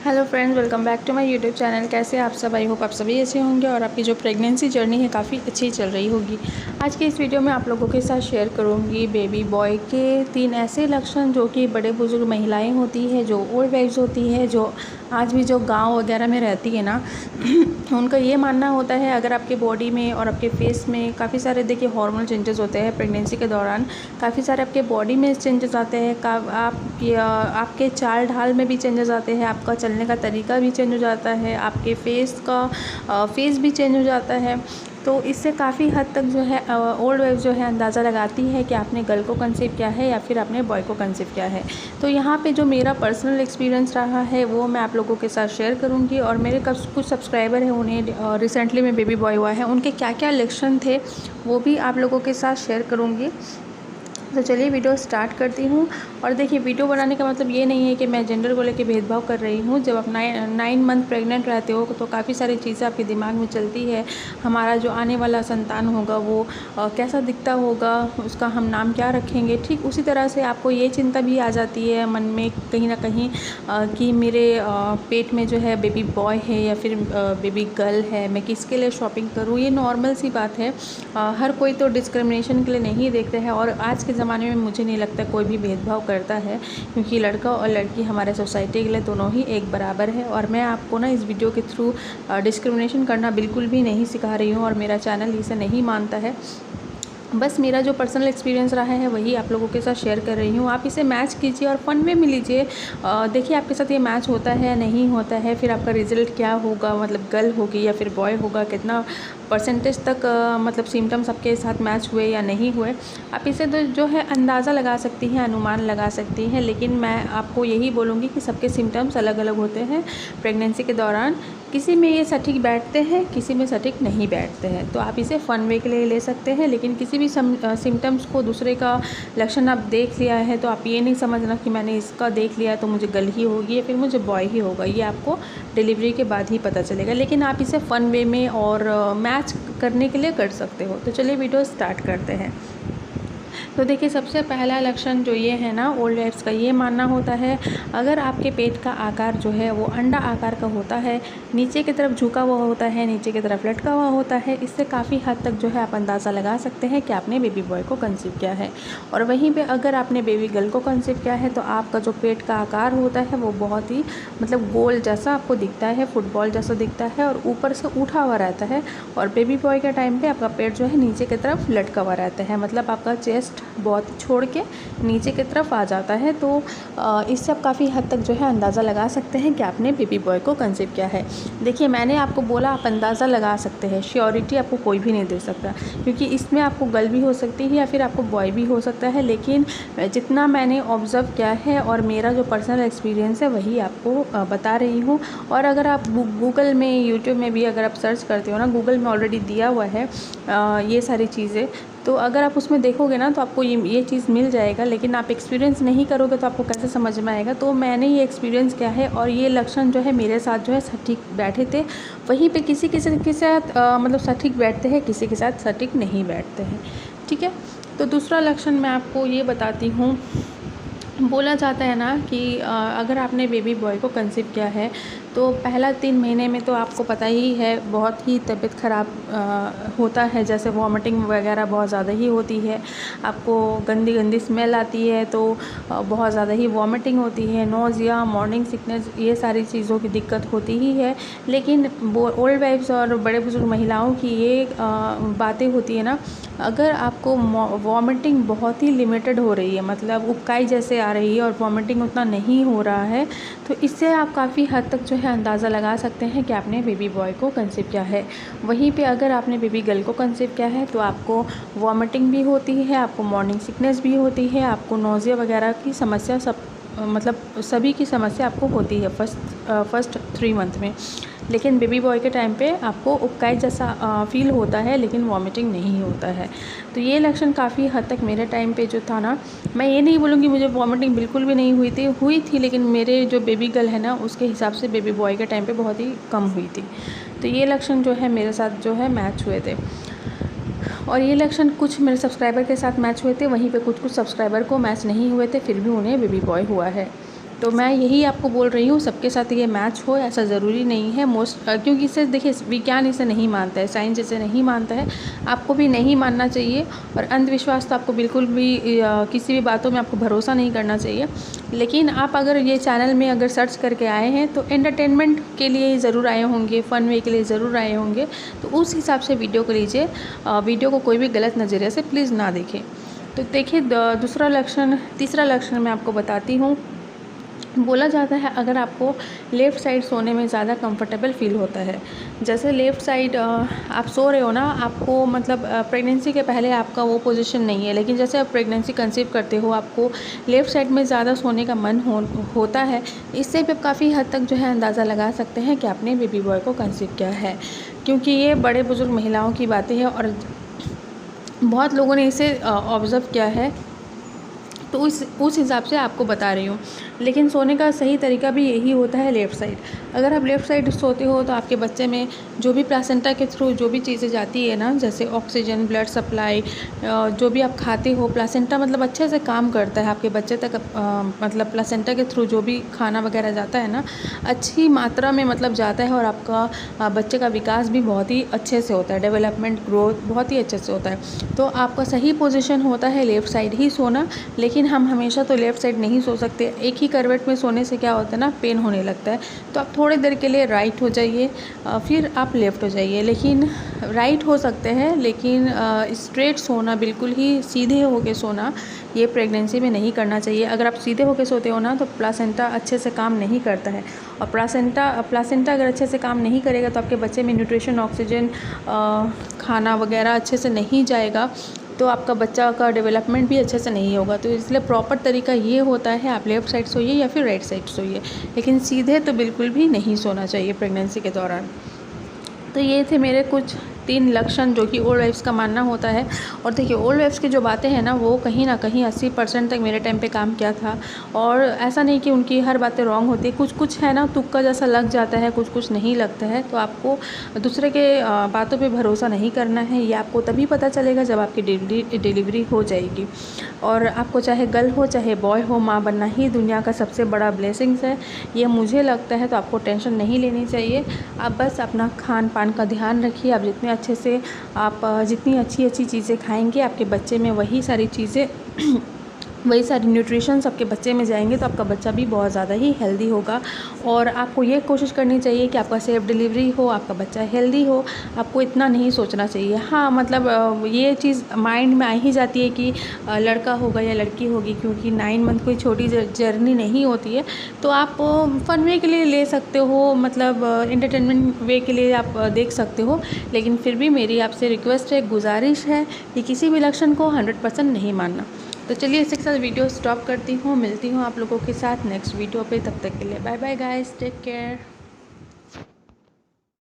Hello friends, welcome back to my YouTube channel. कैसे आप सब? आई होप आप सभी अच्छे होंगे और आपकी जो प्रेगनेंसी जर्नी है काफ़ी अच्छी चल रही होगी। आज की इस वीडियो में आप लोगों के साथ शेयर करूंगी बेबी बॉय के 3 ऐसे लक्षण जो कि बड़े बुजुर्ग महिलाएं होती है, जो ओल्ड एज होती है, जो आज भी जो गांव वगैरह में रहती है ना उनका ये मानना होता है अगर आपके बॉडी में और आपके फेस में काफ़ी सारे देखिए हार्मोनल चेंजेस होते हैं प्रेगनेंसी के दौरान, काफ़ी सारे आपके बॉडी में चेंजेस आते हैं, आपके चाल ढाल में भी चेंजेस आते हैं, आपका चलने का तरीका भी चेंज हो जाता है, आपके फेस भी चेंज हो जाता है। तो इससे काफ़ी हद तक जो है ओल्ड वाइफ जो है अंदाज़ा लगाती है कि आपने गर्ल को कंसीव किया है या फिर आपने बॉय को कंसीव किया है। तो यहाँ पे जो मेरा पर्सनल एक्सपीरियंस रहा है वो मैं आप लोगों के साथ शेयर करूँगी, और मेरे कुछ सब्सक्राइबर हैं उन्हें रिसेंटली में बेबी बॉय हुआ है, उनके क्या क्या लक्षण थे वो भी आप लोगों के साथ शेयर करूँगी। तो चलिए वीडियो स्टार्ट करती हूँ। और देखिए, वीडियो बनाने का मतलब ये नहीं है कि मैं जेंडर को लेकर भेदभाव कर रही हूँ। जब आप 9 मंथ प्रेग्नेंट रहते हो तो काफ़ी सारी चीज़ें आपके दिमाग में चलती है। हमारा जो आने वाला संतान होगा वो कैसा दिखता होगा, उसका हम नाम क्या रखेंगे। ठीक उसी तरह से आपको ये चिंता भी आ जाती है मन में कहीं ना कहीं कि मेरे पेट में जो है बेबी बॉय है या फिर बेबी गर्ल है, मैं किसके लिए शॉपिंग करूँ। ये नॉर्मल सी बात है। हर कोई तो डिस्क्रिमिनेशन के लिए नहीं देखते हैं, और आज के ज़माने में मुझे नहीं लगता कोई भी भेदभाव करता है, क्योंकि लड़का और लड़की हमारे सोसाइटी के लिए दोनों ही एक बराबर है। और मैं आपको ना इस वीडियो के थ्रू डिस्क्रिमिनेशन करना बिल्कुल भी नहीं सिखा रही हूँ, और मेरा चैनल इसे नहीं मानता है। बस मेरा जो पर्सनल एक्सपीरियंस रहा है वही आप लोगों के साथ शेयर कर रही हूँ। आप इसे मैच कीजिए और फन वे में लीजिए। देखिए आपके साथ ये मैच होता है नहीं होता है, फिर आपका रिज़ल्ट क्या होगा, मतलब गर्ल होगी या फिर बॉय होगा, कितना परसेंटेज तक मतलब सिम्टम्स आपके साथ मैच हुए या नहीं हुए। आप इसे तो जो है अंदाज़ा लगा सकती हैं, अनुमान लगा सकती हैं, लेकिन मैं आपको यही बोलूँगी कि सबके सिम्टम्स अलग अलग होते हैं प्रेगनेंसी के दौरान। किसी में ये सटीक बैठते हैं, किसी में सटीक नहीं बैठते हैं। तो आप इसे फ़न वे के लिए ले सकते हैं, लेकिन किसी भी सिम्टम्स को, दूसरे का लक्षण आप देख लिया है तो आप ये नहीं समझना कि मैंने इसका देख लिया तो मुझे गर्ल ही होगी या फिर मुझे बॉय ही होगा। ये आपको डिलीवरी के बाद ही पता चलेगा, लेकिन आप इसे फ़न वे में और मैच करने के लिए कर सकते हो। तो चलिए वीडियो स्टार्ट करते हैं। तो देखिए, सबसे पहला लक्षण जो ये है ना ओल्ड एज का, ये मानना होता है अगर आपके पेट का आकार जो है वो अंडा आकार का होता है, नीचे की तरफ झुका हुआ होता है, नीचे की तरफ लटका हुआ होता है, इससे काफ़ी हद तक जो है आप अंदाज़ा लगा सकते हैं कि आपने बेबी बॉय को कंसीव किया है। और वहीं पे अगर आपने बेबी गर्ल को कंसीव किया है तो आपका जो पेट का आकार होता है वो बहुत ही मतलब गोल जैसा आपको दिखता है, फुटबॉल जैसा दिखता है, और ऊपर से उठा हुआ रहता है। और बेबी बॉय के टाइम पे आपका पेट जो है नीचे की तरफ लटका हुआ रहता है, मतलब आपका चेस्ट बहुत छोड़ के नीचे की तरफ आ जाता है। तो इससे आप काफ़ी हद तक जो है अंदाज़ा लगा सकते हैं कि आपने बेबी बॉय को कंसीव किया है। देखिए, मैंने आपको बोला आप अंदाज़ा लगा सकते हैं, श्योरिटी आपको कोई भी नहीं दे सकता, क्योंकि इसमें आपको गर्ल भी हो सकती है या फिर आपको बॉय भी हो सकता है। लेकिन जितना मैंने ऑब्ज़र्व किया है और मेरा जो पर्सनल एक्सपीरियंस है वही आपको बता रही हूँ। और अगर आप गूगल में, यूट्यूब में भी अगर आप सर्च करते हो ना, गूगल में ऑलरेडी दिया हुआ है ये सारी चीज़ें, तो अगर आप उसमें देखोगे ना तो आपको ये चीज़ मिल जाएगा। लेकिन आप एक्सपीरियंस नहीं करोगे तो आपको कैसे समझ में आएगा। तो मैंने ये एक्सपीरियंस किया है, और ये लक्षण जो है मेरे साथ जो है सटीक बैठे थे। वहीं पे किसी किसी के साथ मतलब सटीक बैठते हैं, किसी के साथ सटीक नहीं बैठते हैं। ठीक है। तो दूसरा लक्षण मैं आपको ये बताती हूँ। बोला जाता है ना कि अगर आपने बेबी बॉय को कंसीव किया है तो पहला 3 महीने में तो आपको पता ही है बहुत ही तबीयत ख़राब होता है, जैसे वॉमिटिंग वगैरह बहुत ज़्यादा ही होती है, आपको गंदी गंदी स्मेल आती है, तो बहुत ज़्यादा ही वॉमिटिंग होती है, नोज़िया, मॉर्निंग सिकनेस, ये सारी चीज़ों की दिक्कत होती ही है। लेकिन ओल्ड वाइफ्स और बड़े बुजुर्ग महिलाओं की ये बातें होती है ना, अगर आपको वॉमिटिंग बहुत ही लिमिटेड हो रही है, मतलब उबकाई जैसे आ रही है और वॉमिटिंग उतना नहीं हो रहा है, तो इससे आप काफ़ी हद तक जो है अंदाज़ा लगा सकते हैं कि आपने बेबी बॉय को कंसीव किया है। वहीं पे अगर आपने बेबी गर्ल को कंसीव किया है तो आपको वॉमिटिंग भी होती है, आपको मॉर्निंग सिकनेस भी होती है, आपको नोज़िया वगैरह की समस्या मतलब सभी की समस्या आपको होती है फर्स्ट 3 मंथ में। लेकिन बेबी बॉय के टाइम पे आपको उबकाई जैसा फ़ील होता है, लेकिन वॉमिटिंग नहीं होता है। तो ये लक्षण काफ़ी हद तक मेरे टाइम पे जो था ना, मैं ये नहीं बोलूँगी मुझे वॉमिटिंग बिल्कुल भी नहीं हुई थी, लेकिन मेरे जो बेबी गर्ल है ना उसके हिसाब से बेबी बॉय के टाइम पे बहुत ही कम हुई थी। तो ये लक्षण जो है मेरे साथ जो है मैच हुए थे, और ये लक्षण कुछ मेरे सब्सक्राइबर के साथ मैच हुए थे, वहीं पे कुछ सब्सक्राइबर को मैच नहीं हुए थे, फिर भी उन्हें बेबी बॉय हुआ है। तो मैं यही आपको बोल रही हूँ, सबके साथ ये मैच हो ऐसा ज़रूरी नहीं है क्योंकि इसे देखिए विज्ञान इसे नहीं मानता है, साइंस इसे नहीं मानता है, आपको भी नहीं मानना चाहिए। और अंधविश्वास तो आपको बिल्कुल भी किसी भी बातों में आपको भरोसा नहीं करना चाहिए। लेकिन आप अगर ये चैनल में अगर सर्च करके आए हैं तो एंटरटेनमेंट के लिए ज़रूर आए होंगे, फ़न वे के लिए ज़रूर आए होंगे, तो उस हिसाब से वीडियो को लीजिए। वीडियो को कोई भी गलत नज़रिए से प्लीज़ ना देखें। तो देखिए तीसरा लक्षण मैं आपको बताती हूँ। बोला जाता है अगर आपको लेफ़्ट साइड सोने में ज़्यादा कंफर्टेबल फ़ील होता है, जैसे लेफ़्ट साइड आप सो रहे हो ना, आपको मतलब प्रेगनेंसी के पहले आपका वो पोजीशन नहीं है, लेकिन जैसे आप प्रेगनेंसी कंसीव करते हो आपको लेफ़्ट साइड में ज़्यादा सोने का मन होता है। इससे भी आप काफ़ी हद तक जो है अंदाज़ा लगा सकते हैं कि आपने बेबी बॉय को कंसीव किया है, क्योंकि ये बड़े बुज़ुर्ग महिलाओं की बातें हैं और बहुत लोगों ने इसे ऑब्ज़र्व किया है, तो उस हिसाब से आपको बता रही हूँ। लेकिन सोने का सही तरीका भी यही होता है लेफ़्ट साइड। अगर आप लेफ़्ट साइड सोते हो तो आपके बच्चे में जो भी प्लासेंटा के थ्रू जो भी चीज़ें जाती है ना, जैसे ऑक्सीजन, ब्लड सप्लाई, जो भी आप खाते हो, प्लासेंटा मतलब अच्छे से काम करता है आपके बच्चे तक। मतलब प्लासेंटा के थ्रू जो भी खाना वगैरह जाता है ना, अच्छी मात्रा में मतलब जाता है और आपका बच्चे का विकास भी बहुत ही अच्छे से होता है, डेवलपमेंट ग्रोथ बहुत ही अच्छे से होता है। तो आपका सही पोजीशन होता है लेफ़्ट साइड ही सोना। लेकिन हम हमेशा तो लेफ़्ट साइड नहीं सो सकते। एक ही करवट में सोने से क्या होता है ना, पेन होने लगता है। तो आप थोड़ी देर के लिए राइट हो जाइए, फिर आप लेफ़्ट हो जाइए। लेकिन राइट हो सकते हैं, लेकिन स्ट्रेट सोना, बिल्कुल ही सीधे होके सोना, ये प्रेगनेंसी में नहीं करना चाहिए। अगर आप सीधे होके सोते हो ना तो प्लासेंटा अच्छे से काम नहीं करता है, और प्लासेंटा अगर अच्छे से काम नहीं करेगा तो आपके बच्चे में न्यूट्रिशन, ऑक्सीजन, खाना वगैरह अच्छे से नहीं जाएगा, तो आपका बच्चा का डेवलपमेंट भी अच्छे से नहीं होगा। तो इसलिए प्रॉपर तरीका ये होता है आप लेफ़्ट साइड सोइए या फिर राइट साइड सोइए, लेकिन सीधे तो बिल्कुल भी नहीं सोना चाहिए प्रेगनेंसी के दौरान। तो ये थे मेरे कुछ 3 लक्षण जो कि ओल्ड वाइफ्स का मानना होता है। और देखिए ओल्ड वाइफ्स की जो बातें हैं ना, वो कहीं ना कहीं 80% तक मेरे टाइम पे काम किया था। और ऐसा नहीं कि उनकी हर बातें रॉन्ग होती है, कुछ है ना तुक्का जैसा लग जाता है, कुछ नहीं लगता है। तो आपको दूसरे के बातों पे भरोसा नहीं करना है। ये आपको तभी पता चलेगा जब आपकी डिलीवरी हो जाएगी। और आपको चाहे गर्ल हो चाहे बॉय हो, माँ बनना ही दुनिया का सबसे बड़ा ब्लेसिंग्स है, ये मुझे लगता है। तो आपको टेंशन नहीं लेनी चाहिए। आप बस अपना खान पान का ध्यान रखिए। आप जितने अच्छे से जितनी अच्छी चीज़ें खाएंगे, आपके बच्चे में वही सारी चीज़ें वही सारी न्यूट्रिशंस आपके बच्चे में जाएंगे, तो आपका बच्चा भी बहुत ज़्यादा ही हेल्दी होगा। और आपको ये कोशिश करनी चाहिए कि आपका सेफ डिलीवरी हो, आपका बच्चा हेल्दी हो। आपको इतना नहीं सोचना चाहिए। हाँ मतलब ये चीज़ माइंड में आ ही जाती है कि लड़का होगा या लड़की होगी, क्योंकि 9 मंथ कोई छोटी जर्नी नहीं होती है। तो आप फ़न वे के लिए ले सकते हो, मतलब एंटरटेनमेंट वे के लिए आप देख सकते हो। लेकिन फिर भी मेरी आपसे रिक्वेस्ट है, गुजारिश है कि किसी भी लक्षण को 100% नहीं मानना। तो चलिए इसी के साथ वीडियो स्टॉप करती हूँ। मिलती हूँ आप लोगों के साथ नेक्स्ट वीडियो पे। तब तक के लिए bye bye guys, take care.